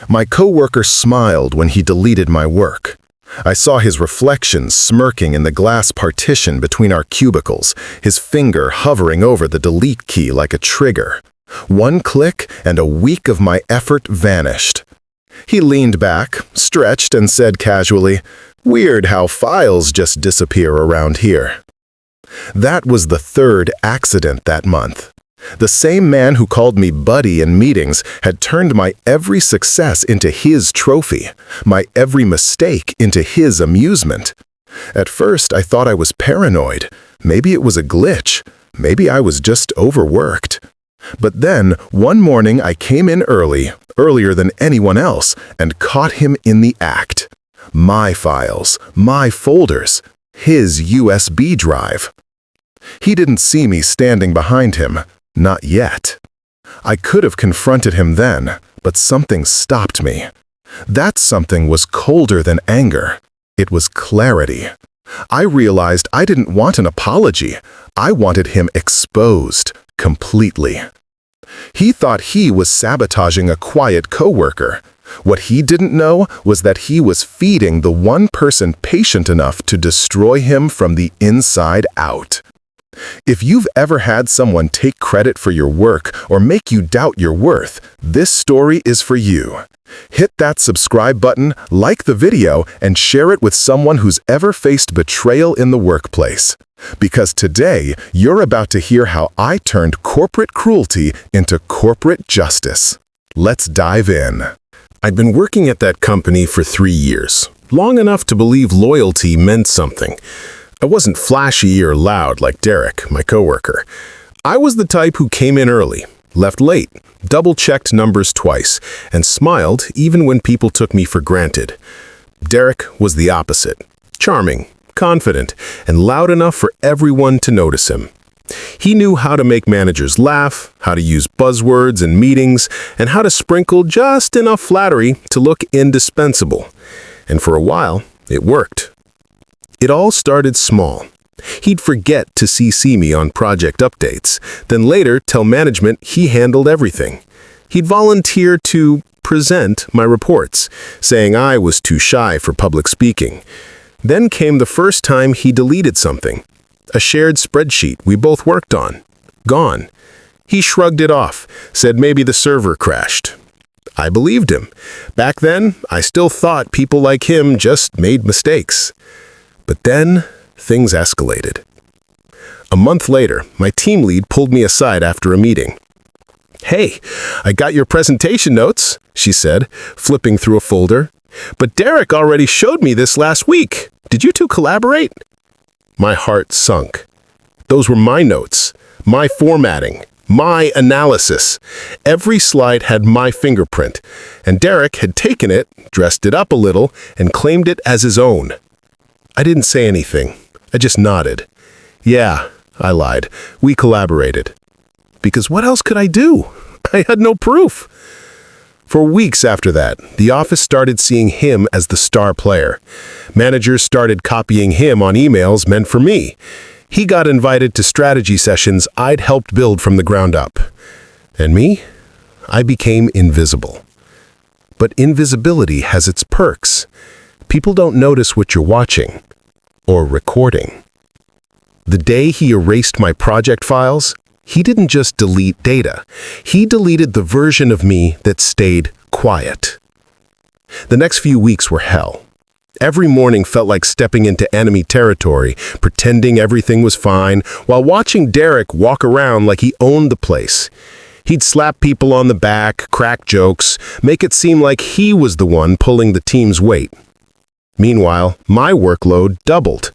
My coworker smiled when he deleted my work. I saw his reflection smirking in the glass partition between our cubicles, his finger hovering over the delete key like a trigger. One click and a week of my effort vanished. He leaned back, stretched, and said casually, "Weird how files just disappear around here." That was the third accident that month. The same man who called me buddy in meetings had turned my every success into his trophy, my every mistake into his amusement. At first, I thought I was paranoid. Maybe it was a glitch. Maybe I was just overworked. But then, one morning I came in early, earlier than anyone else, and caught him in the act. My files, my folders, his USB drive. He didn't see me standing behind him. Not yet. I could have confronted him then, but something stopped me. That something was colder than anger. It was clarity. I realized I didn't want an apology. I wanted him exposed, completely. He thought he was sabotaging a quiet coworker. What he didn't know was that he was feeding the one person patient enough to destroy him from the inside out. If you've ever had someone take credit for your work or make you doubt your worth, this story is for you. Hit that subscribe button, like the video, and share it with someone who's ever faced betrayal in the workplace. Because today, you're about to hear how I turned corporate cruelty into corporate justice. Let's dive in. I'd been working at that company for 3 years, long enough to believe loyalty meant something. I wasn't flashy or loud like Derek, my coworker. I was the type who came in early, left late, double-checked numbers twice, and smiled even when people took me for granted. Derek was the opposite. Charming, confident, and loud enough for everyone to notice him. He knew how to make managers laugh, how to use buzzwords in meetings, and how to sprinkle just enough flattery to look indispensable. And for a while, it worked. It all started small. He'd forget to CC me on project updates, then later tell management he handled everything. He'd volunteer to present my reports, saying I was too shy for public speaking. Then came the first time he deleted something. A shared spreadsheet we both worked on. Gone. He shrugged it off, said maybe the server crashed. I believed him. Back then, I still thought people like him just made mistakes. But then, things escalated. A month later, my team lead pulled me aside after a meeting. "Hey, I got your presentation notes," she said, flipping through a folder. "But Derek already showed me this last week. Did you two collaborate?" My heart sunk. Those were my notes, my formatting, my analysis. Every slide had my fingerprint, and Derek had taken it, dressed it up a little, and claimed it as his own. I didn't say anything. I just nodded. "Yeah," I lied. "We collaborated." Because what else could I do? I had no proof. For weeks after that, the office started seeing him as the star player. Managers started copying him on emails meant for me. He got invited to strategy sessions I'd helped build from the ground up. And me? I became invisible. But invisibility has its perks. People don't notice what you're watching or recording. The day he erased my project files, he didn't just delete data. He deleted the version of me that stayed quiet. The next few weeks were hell. Every morning felt like stepping into enemy territory, pretending everything was fine, while watching Derek walk around like he owned the place. He'd slap people on the back, crack jokes, make it seem like he was the one pulling the team's weight. Meanwhile, my workload doubled.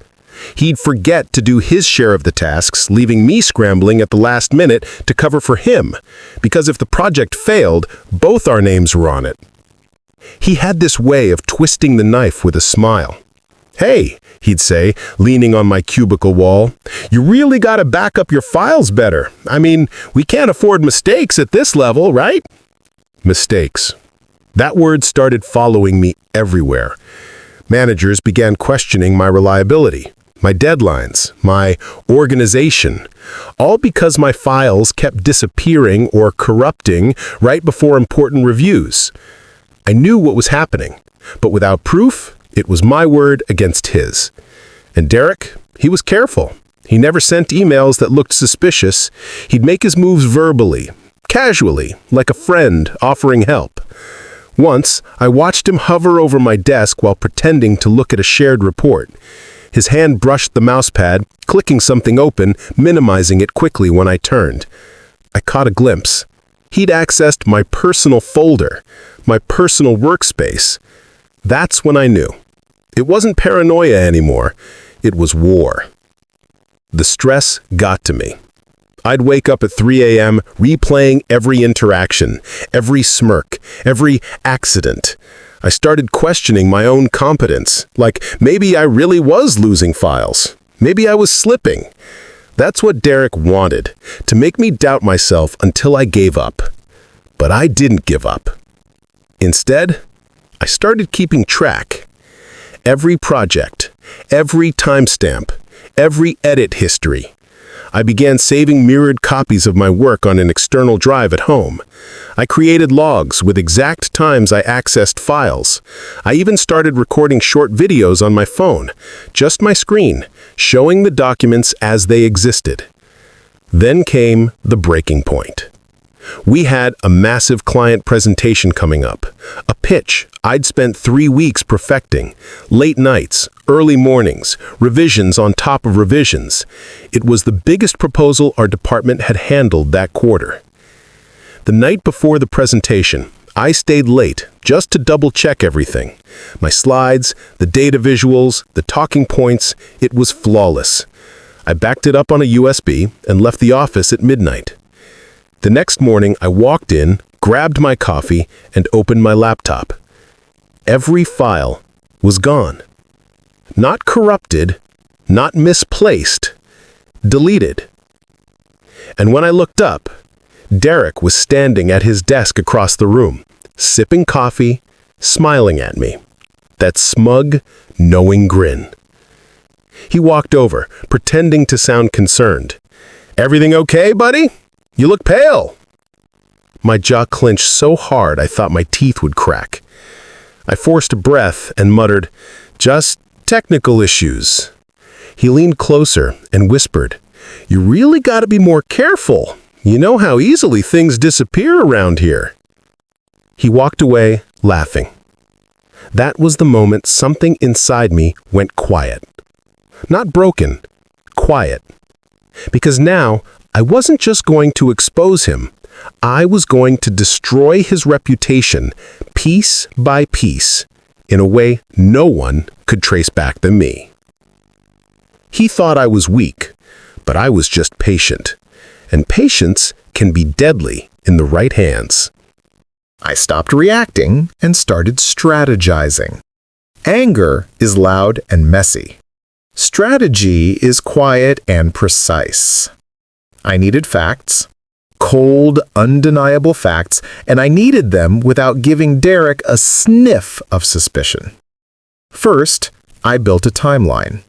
He'd forget to do his share of the tasks, leaving me scrambling at the last minute to cover for him, because if the project failed, both our names were on it. He had this way of twisting the knife with a smile. "Hey," he'd say, leaning on my cubicle wall, "you really gotta back up your files better. I mean, we can't afford mistakes at this level, right?" Mistakes. That word started following me everywhere. Managers began questioning my reliability, my deadlines, my organization, all because my files kept disappearing or corrupting right before important reviews. I knew what was happening, but without proof, it was my word against his. And Derek, he was careful. He never sent emails that looked suspicious. He'd make his moves verbally, casually, like a friend offering help. Once, I watched him hover over my desk while pretending to look at a shared report. His hand brushed the mousepad, clicking something open, minimizing it quickly when I turned. I caught a glimpse. He'd accessed my personal folder, my personal workspace. That's when I knew. It wasn't paranoia anymore. It was war. The stress got to me. I'd wake up at 3 a.m. replaying every interaction, every smirk, every accident. I started questioning my own competence, like maybe I really was losing files. Maybe I was slipping. That's what Derek wanted, to make me doubt myself until I gave up. But I didn't give up. Instead, I started keeping track. Every project, every timestamp, every edit history. I began saving mirrored copies of my work on an external drive at home. I created logs with exact times I accessed files. I even started recording short videos on my phone, just my screen, showing the documents as they existed. Then came the breaking point. We had a massive client presentation coming up, a pitch I'd spent 3 weeks perfecting, late nights, early mornings, revisions on top of revisions. It was the biggest proposal our department had handled that quarter. The night before the presentation, I stayed late just to double-check everything. My slides, the data visuals, the talking points, it was flawless. I backed it up on a USB and left the office at midnight. The next morning, I walked in, grabbed my coffee, and opened my laptop. Every file was gone. Not corrupted, not misplaced, deleted. And when I looked up, Derek was standing at his desk across the room, sipping coffee, smiling at me. That smug, knowing grin. He walked over, pretending to sound concerned. "Everything okay, buddy? You look pale." My jaw clenched so hard I thought my teeth would crack. I forced a breath and muttered, "Just technical issues." He leaned closer and whispered, "You really gotta be more careful. You know how easily things disappear around here." He walked away, laughing. That was the moment something inside me went quiet. Not broken, quiet. Because now, I wasn't just going to expose him. I was going to destroy his reputation, piece by piece, in a way no one could trace back to me. He thought I was weak, but I was just patient. And patience can be deadly in the right hands. I stopped reacting and started strategizing. Anger is loud and messy. Strategy is quiet and precise. I needed facts, cold, undeniable facts, and I needed them without giving Derek a sniff of suspicion. First, I built a timeline.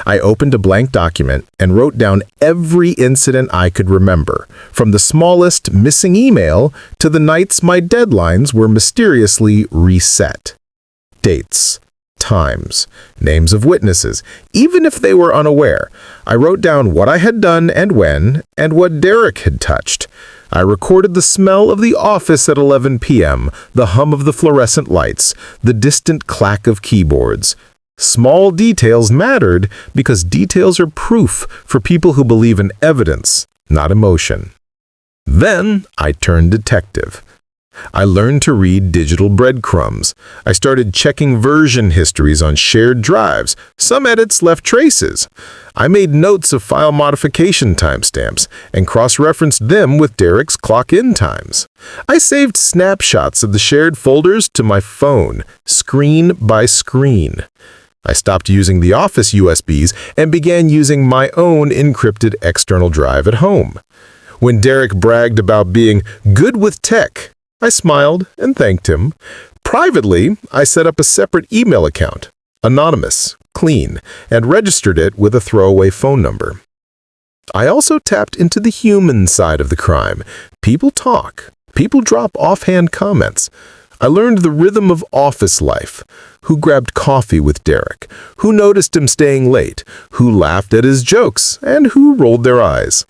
I opened a blank document and wrote down every incident I could remember, from the smallest missing email to the nights my deadlines were mysteriously reset. Dates, times, names of witnesses, even if they were unaware. I wrote down what I had done and when, and what Derek had touched. I recorded the smell of the office at 11 p.m., the hum of the fluorescent lights, the distant clack of keyboards. Small details mattered because details are proof for people who believe in evidence, not emotion. Then I turned detective. I learned to read digital breadcrumbs. I started checking version histories on shared drives. Some edits left traces. I made notes of file modification timestamps and cross-referenced them with Derek's clock-in times. I saved snapshots of the shared folders to my phone, screen by screen. I stopped using the office USBs and began using my own encrypted external drive at home. When Derek bragged about being good with tech, I smiled and thanked him. Privately, I set up a separate email account, anonymous, clean, and registered it with a throwaway phone number. I also tapped into the human side of the crime. People talk. People drop offhand comments. I learned the rhythm of office life. Who grabbed coffee with Derek? Who noticed him staying late? Who laughed at his jokes? And who rolled their eyes?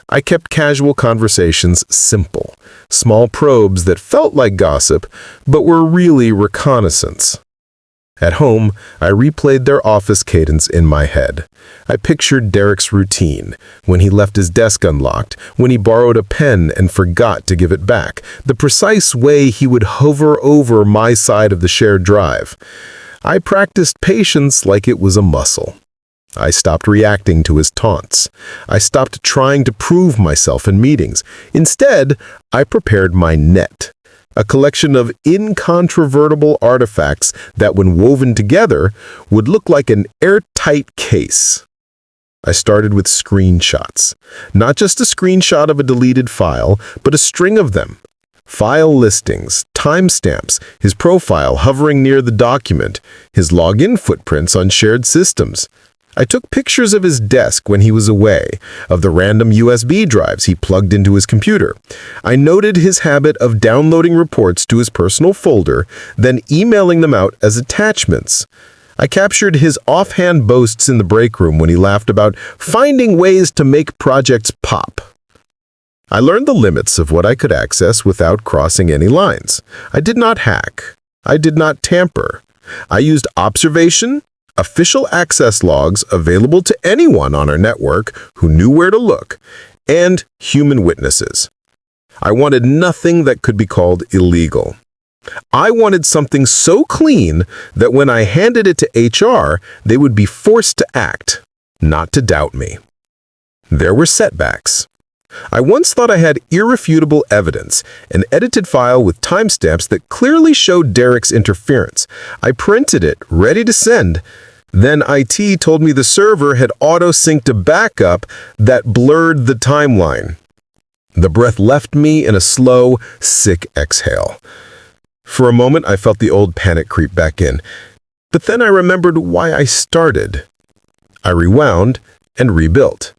I kept casual conversations simple, small probes that felt like gossip, but were really reconnaissance. At home, I replayed their office cadence in my head. I pictured Derek's routine, when he left his desk unlocked, when he borrowed a pen and forgot to give it back, the precise way he would hover over my side of the shared drive. I practiced patience like it was a muscle. I stopped reacting to his taunts. I stopped trying to prove myself in meetings. Instead, I prepared my net. A collection of incontrovertible artifacts that, when woven together, would look like an airtight case. I started with screenshots. Not just a screenshot of a deleted file, but a string of them. File listings, timestamps, his profile hovering near the document, his login footprints on shared systems. I took pictures of his desk when he was away, of the random USB drives he plugged into his computer. I noted his habit of downloading reports to his personal folder, then emailing them out as attachments. I captured his offhand boasts in the break room when he laughed about finding ways to make projects pop. I learned the limits of what I could access without crossing any lines. I did not hack. I did not tamper. I used observation, official access logs available to anyone on our network who knew where to look, and human witnesses. I wanted nothing that could be called illegal. I wanted something so clean that when I handed it to HR, they would be forced to act, not to doubt me. There were setbacks. I once thought I had irrefutable evidence, an edited file with timestamps that clearly showed Derek's interference. I printed it, ready to send. Then IT told me the server had auto-synced a backup that blurred the timeline. The breath left me in a slow, sick exhale. For a moment, I felt the old panic creep back in. But then I remembered why I started. I rewound and rebuilt.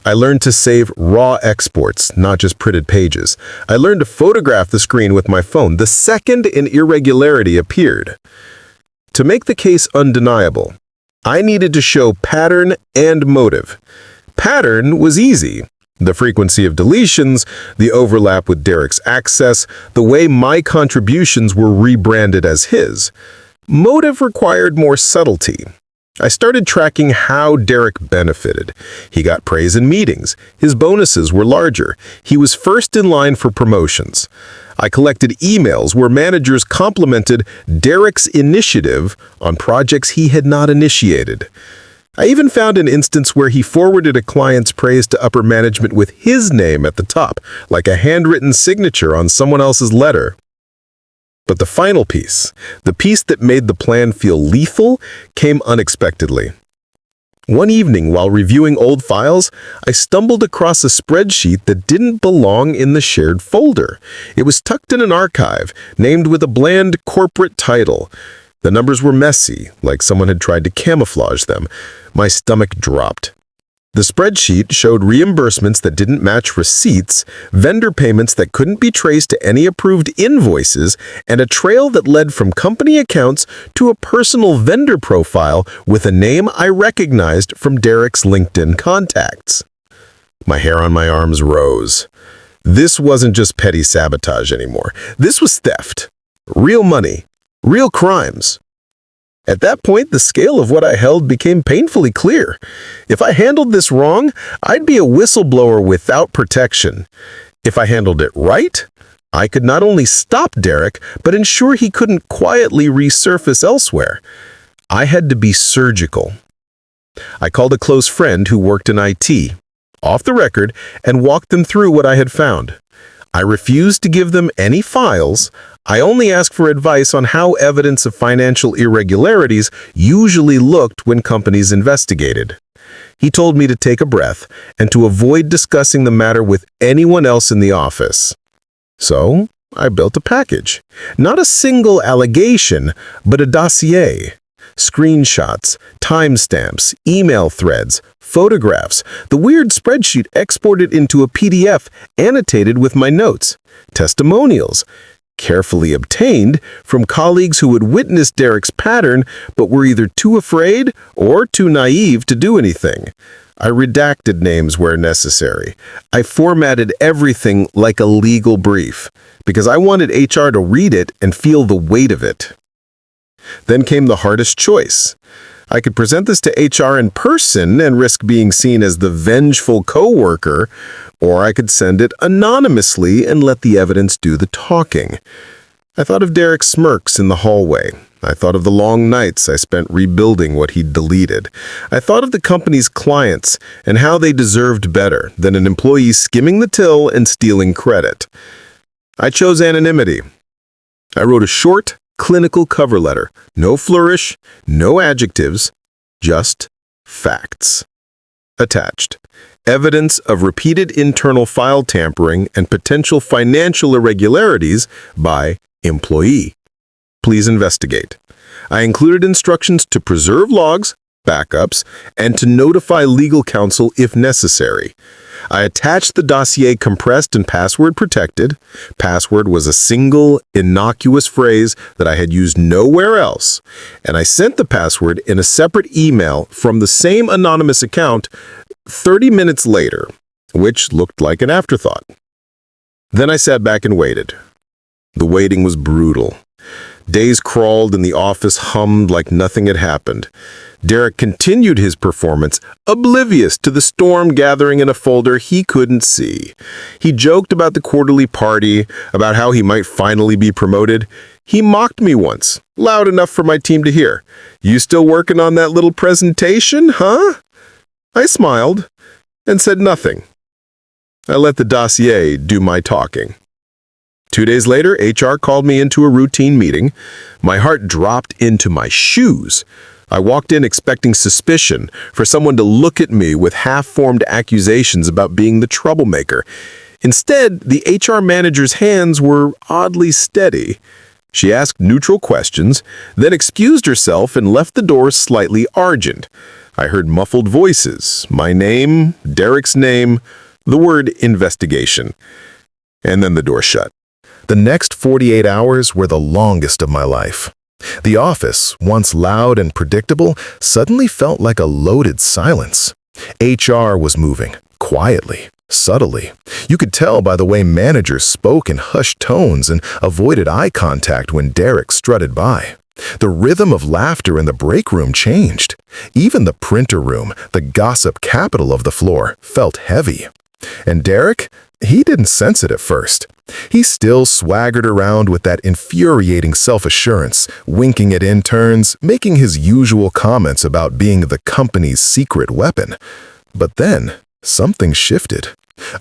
I learned to save raw exports, not just printed pages. I learned to photograph the screen with my phone the second an irregularity appeared. To make the case undeniable, I needed to show pattern and motive. Pattern was easy. The frequency of deletions, the overlap with Derek's access, the way my contributions were rebranded as his. Motive required more subtlety. I started tracking how Derek benefited. He got praise in meetings. His bonuses were larger. He was first in line for promotions. I collected emails where managers complimented Derek's initiative on projects he had not initiated. I even found an instance where he forwarded a client's praise to upper management with his name at the top, like a handwritten signature on someone else's letter. But the final piece, the piece that made the plan feel lethal, came unexpectedly. One evening, while reviewing old files, I stumbled across a spreadsheet that didn't belong in the shared folder. It was tucked in an archive, named with a bland corporate title. The numbers were messy, like someone had tried to camouflage them. My stomach dropped. The spreadsheet showed reimbursements that didn't match receipts, vendor payments that couldn't be traced to any approved invoices, and a trail that led from company accounts to a personal vendor profile with a name I recognized from Derek's LinkedIn contacts. My hair on my arms rose. This wasn't just petty sabotage anymore. This was theft. Real money. Real crimes. At that point, the scale of what I held became painfully clear. If I handled this wrong, I'd be a whistleblower without protection. If I handled it right, I could not only stop Derek, but ensure he couldn't quietly resurface elsewhere. I had to be surgical. I called a close friend who worked in IT, off the record, and walked them through what I had found. I refused to give them any files. I only asked for advice on how evidence of financial irregularities usually looked when companies investigated. He told me to take a breath and to avoid discussing the matter with anyone else in the office. So, I built a package. Not a single allegation, but a dossier. Screenshots, timestamps, email threads, photographs, the weird spreadsheet exported into a PDF annotated with my notes, testimonials, carefully obtained from colleagues who had witnessed Derek's pattern but were either too afraid or too naive to do anything. I redacted names where necessary. I formatted everything like a legal brief because I wanted HR to read it and feel the weight of it. Then came the hardest choice. I could present this to HR in person and risk being seen as the vengeful coworker, or I could send it anonymously and let the evidence do the talking. I thought of Derek's smirks in the hallway. I thought of the long nights I spent rebuilding what he'd deleted. I thought of the company's clients and how they deserved better than an employee skimming the till and stealing credit. I chose anonymity. I wrote a short, clinical cover letter. No flourish, no adjectives, just facts. Attached. Evidence of repeated internal file tampering and potential financial irregularities by employee. Please investigate. I included instructions to preserve logs, backups, and to notify legal counsel if necessary. I attached the dossier compressed and password protected. Password was a single, innocuous phrase that I had used nowhere else, and I sent the password in a separate email from the same anonymous account 30 minutes later, which looked like an afterthought. Then I sat back and waited. The waiting was brutal. Days crawled and the office hummed like nothing had happened. Derek continued his performance, oblivious to the storm gathering in a folder he couldn't see. He joked about the quarterly party, about how he might finally be promoted. He mocked me once, loud enough for my team to hear. "You still working on that little presentation, huh?" I smiled and said nothing. I let the dossier do my talking. 2 days later, HR called me into a routine meeting. My heart dropped into my shoes. I walked in expecting suspicion, for someone to look at me with half-formed accusations about being the troublemaker. Instead, the HR manager's hands were oddly steady. She asked neutral questions, then excused herself and left the door slightly argent. I heard muffled voices, my name, Derek's name, the word investigation. And then the door shut. The next 48 hours were the longest of my life. The office, once loud and predictable, suddenly felt like a loaded silence. HR was moving, quietly, subtly. You could tell by the way managers spoke in hushed tones and avoided eye contact when Derek strutted by. The rhythm of laughter in the break room changed. Even the printer room, the gossip capital of the floor, felt heavy. And Derek, he didn't sense it at first. He still swaggered around with that infuriating self-assurance, winking at interns, making his usual comments about being the company's secret weapon. But then, something shifted.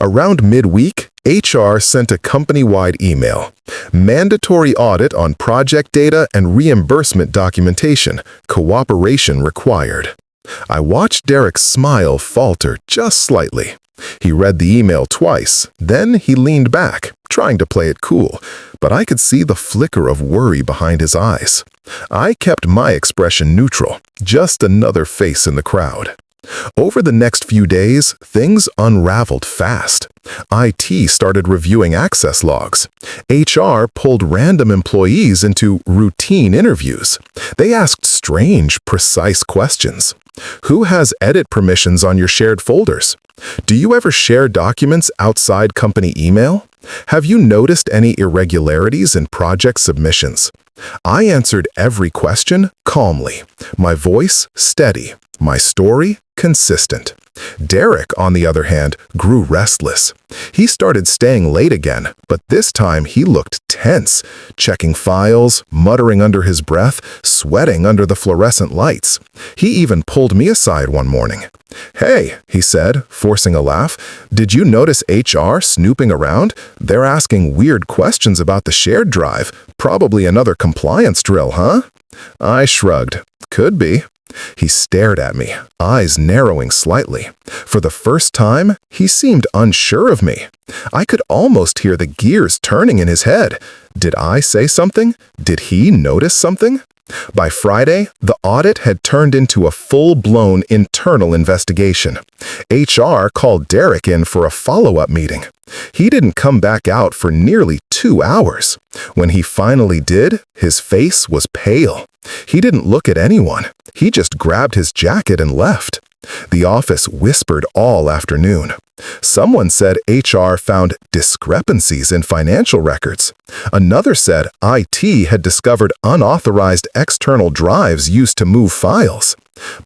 Around midweek, HR sent a company-wide email. Mandatory audit on project data and reimbursement documentation. Cooperation required. I watched Derek's smile falter just slightly. He read the email twice, then he leaned back, trying to play it cool, but I could see the flicker of worry behind his eyes. I kept my expression neutral, just another face in the crowd. Over the next few days, things unraveled fast. IT started reviewing access logs. HR pulled random employees into routine interviews. They asked strange, precise questions. Who has edit permissions on your shared folders? Do you ever share documents outside company email? Have you noticed any irregularities in project submissions? I answered every question calmly, my voice steady, my story consistent. Derek, on the other hand, grew restless. He started staying late again, but this time he looked tense, checking files, muttering under his breath, sweating under the fluorescent lights. He even pulled me aside one morning. "Hey," he said, forcing a laugh, "did you notice HR snooping around? They're asking weird questions about the shared drive. Probably another compliance drill, huh?" I shrugged. Could be. He stared at me, eyes narrowing slightly. For the first time, he seemed unsure of me. I could almost hear the gears turning in his head. Did I say something? Did he notice something? By Friday, the audit had turned into a full-blown internal investigation. HR called Derek in for a follow-up meeting. He didn't come back out for nearly 2 hours. When he finally did, his face was pale. He didn't look at anyone. He just grabbed his jacket and left. The office whispered all afternoon. Someone said HR found discrepancies in financial records. Another said IT had discovered unauthorized external drives used to move files.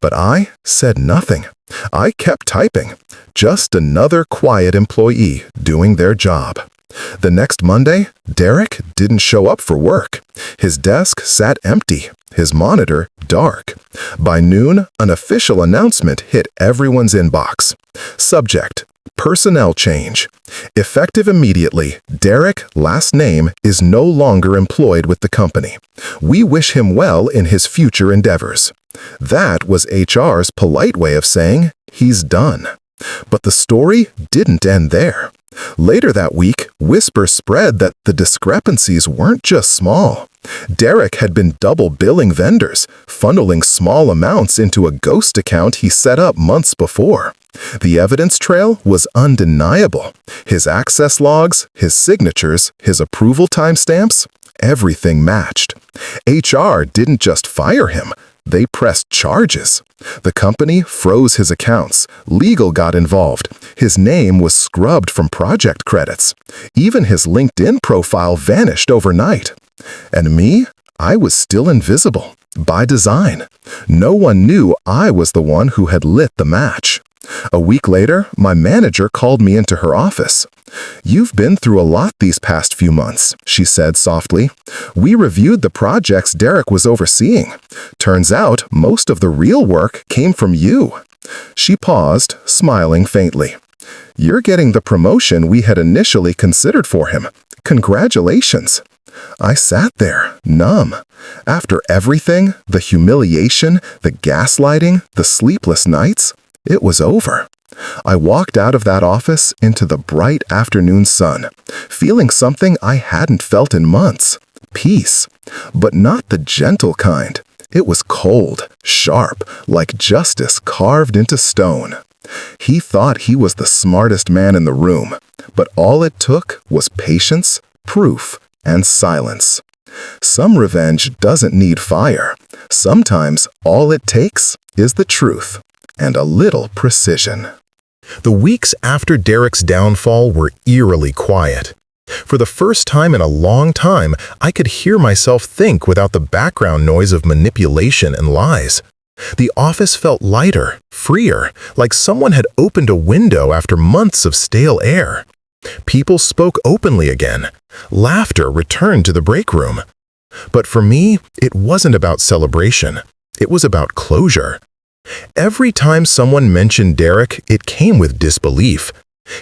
But I said nothing. I kept typing. Just another quiet employee doing their job. The next Monday, Derek didn't show up for work. His desk sat empty, his monitor dark. By noon, an official announcement hit everyone's inbox. Subject: personnel change. Effective immediately, Derek, last name, is no longer employed with the company. We wish him well in his future endeavors. That was HR's polite way of saying, he's done. But the story didn't end there. Later that week, whispers spread that the discrepancies weren't just small. Derek had been double billing vendors, funneling small amounts into a ghost account he set up months before. The evidence trail was undeniable. His access logs, his signatures, his approval timestamps, everything matched. HR didn't just fire him. They pressed charges. The company froze his accounts. Legal got involved. His name was scrubbed from project credits. Even his LinkedIn profile vanished overnight. And me? I was still invisible. By design. No one knew I was the one who had lit the match. A week later, my manager called me into her office. "You've been through a lot these past few months," she said softly. "We reviewed the projects Derek was overseeing. Turns out most of the real work came from you." She paused, smiling faintly. "You're getting the promotion we had initially considered for him. Congratulations." I sat there, numb. After everything, the humiliation, the gaslighting, the sleepless nights, it was over. I walked out of that office into the bright afternoon sun, feeling something I hadn't felt in months. Peace. But not the gentle kind. It was cold, sharp, like justice carved into stone. He thought he was the smartest man in the room, but all it took was patience, proof, and silence. Some revenge doesn't need fire. Sometimes all it takes is the truth and a little precision. The weeks after Derek's downfall were eerily quiet. For the first time in a long time, I could hear myself think without the background noise of manipulation and lies. The office felt lighter, freer, like someone had opened a window after months of stale air. People spoke openly again. Laughter returned to the break room. But for me, it wasn't about celebration. It was about closure. Every time someone mentioned Derek, it came with disbelief.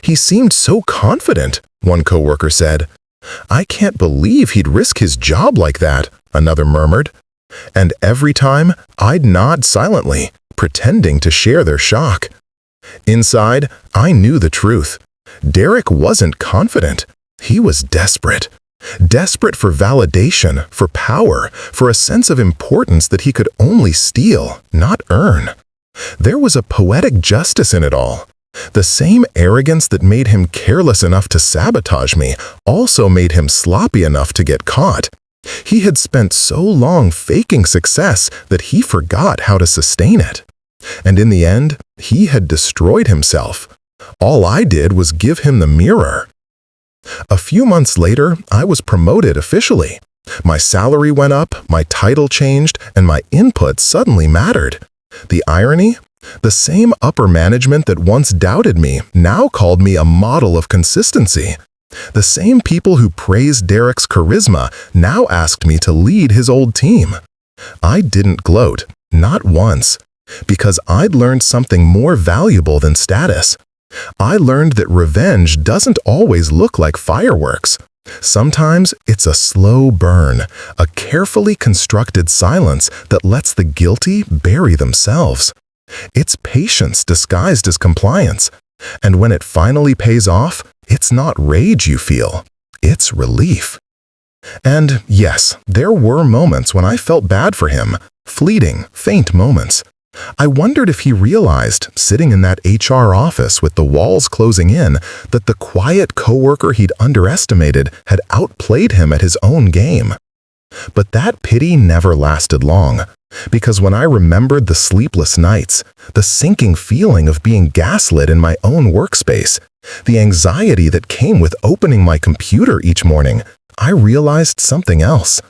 "He seemed so confident," one coworker said. "I can't believe he'd risk his job like that," another murmured. And every time, I'd nod silently, pretending to share their shock. Inside, I knew the truth. Derek wasn't confident. He was desperate. Desperate for validation, for power, for a sense of importance that he could only steal, not earn. There was a poetic justice in it all. The same arrogance that made him careless enough to sabotage me also made him sloppy enough to get caught. He had spent so long faking success that he forgot how to sustain it. And in the end, he had destroyed himself. All I did was give him the mirror. A few months later, I was promoted officially. My salary went up, my title changed, and my input suddenly mattered. The irony? The same upper management that once doubted me now called me a model of consistency. The same people who praised Derek's charisma now asked me to lead his old team. I didn't gloat, not once, because I'd learned something more valuable than status. I learned that revenge doesn't always look like fireworks. Sometimes it's a slow burn, a carefully constructed silence that lets the guilty bury themselves. It's patience disguised as compliance. And when it finally pays off, it's not rage you feel, it's relief. And yes, there were moments when I felt bad for him, fleeting, faint moments. I wondered if he realized, sitting in that HR office with the walls closing in, that the quiet coworker he'd underestimated had outplayed him at his own game. But that pity never lasted long, because when I remembered the sleepless nights, the sinking feeling of being gaslit in my own workspace, the anxiety that came with opening my computer each morning, I realized something else.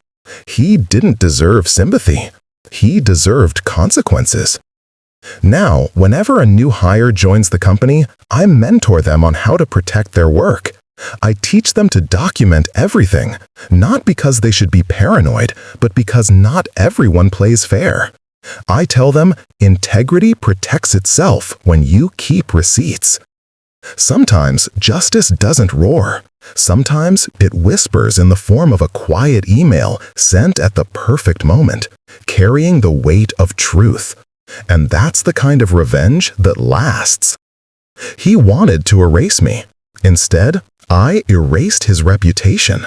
He didn't deserve sympathy. He deserved consequences. Now, whenever a new hire joins the company, I mentor them on how to protect their work. I teach them to document everything, not because they should be paranoid, but because not everyone plays fair. I tell them integrity protects itself when you keep receipts. Sometimes justice doesn't roar. Sometimes it whispers in the form of a quiet email sent at the perfect moment, carrying the weight of truth. And that's the kind of revenge that lasts. He wanted to erase me. Instead, I erased his reputation.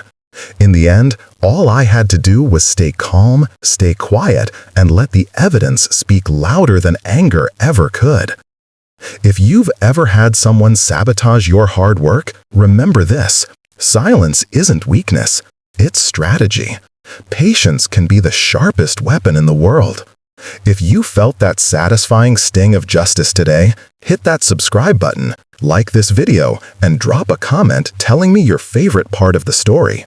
In the end, all I had to do was stay calm, stay quiet, and let the evidence speak louder than anger ever could. If you've ever had someone sabotage your hard work, remember this: silence isn't weakness, it's strategy. Patience can be the sharpest weapon in the world. If you felt that satisfying sting of justice today, hit that subscribe button, like this video, and drop a comment telling me your favorite part of the story.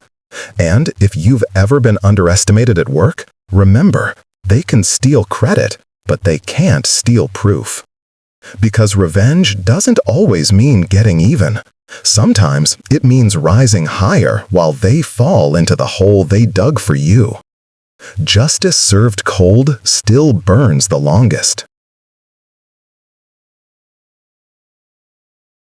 And if you've ever been underestimated at work, remember, they can steal credit, but they can't steal proof. Because revenge doesn't always mean getting even. Sometimes it means rising higher while they fall into the hole they dug for you. Justice served cold still burns the longest.